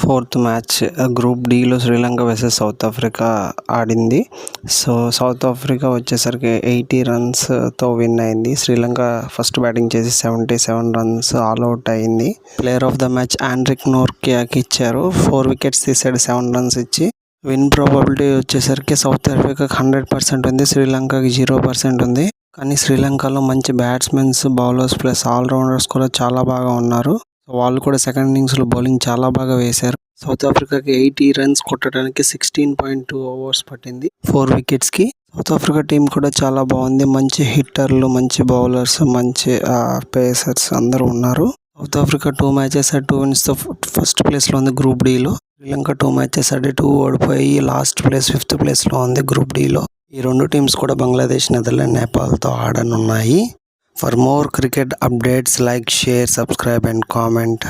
Fourth match group డిలో Sri Lanka versus South Africa ఆడింది. So South Africa వచ్చేసరికి 80 రన్స్తో విన్ అయింది. శ్రీలంక ఫస్ట్ బ్యాటింగ్ చేసి 77 రన్స్ ఆల్అవుట్ అయింది. Player of the match Anrich నోర్కియాకి ఇచ్చారు. 4 వికెట్స్ తీసాడు 7 రన్స్ ఇచ్చి. విన్ ప్రాబబిలిటీ వచ్చేసరికి సౌత్ ఆఫ్రికాకి 100% ఉంది, శ్రీలంకకి 0% ఉంది. కానీ శ్రీలంకలో మంచి బ్యాట్స్మెన్స్, బౌలర్స్ ప్లస్ ఆల్రౌండర్స్ కూడా చాలా బాగా ఉన్నారు. వాళ్ళు కూడా సెకండ్ ఇన్నింగ్స్లో బౌలింగ్ చాలా బాగా వేశారు. సౌత్ ఆఫ్రికాకి 80 రన్స్ కొట్టడానికి 16.2 ఓవర్స్ పట్టింది 4 వికెట్స్కి. సౌత్ ఆఫ్రికా టీం కూడా చాలా బాగుంది. మంచి హిట్టర్లు, మంచి బౌలర్స్, మంచి పేసర్స్ అందరూ ఉన్నారు. సౌత్ ఆఫ్రికా 2 మ్యాచెస్ 2 విన్స్తో ఫస్ట్ ప్లేస్లో ఉంది గ్రూప్ డిలో. శ్రీలంక 2 మ్యాచెస్ 2 ఓడిపోయి లాస్ట్ ప్లేస్ 5th ప్లేస్లో ఉంది గ్రూప్ డిలో. ఈ రెండు టీమ్స్ కూడా బంగ్లాదేశ్, నెదర్లాండ్, నేపాల్తో ఆడనున్నాయి. For more cricket updates, like, share, subscribe and comment.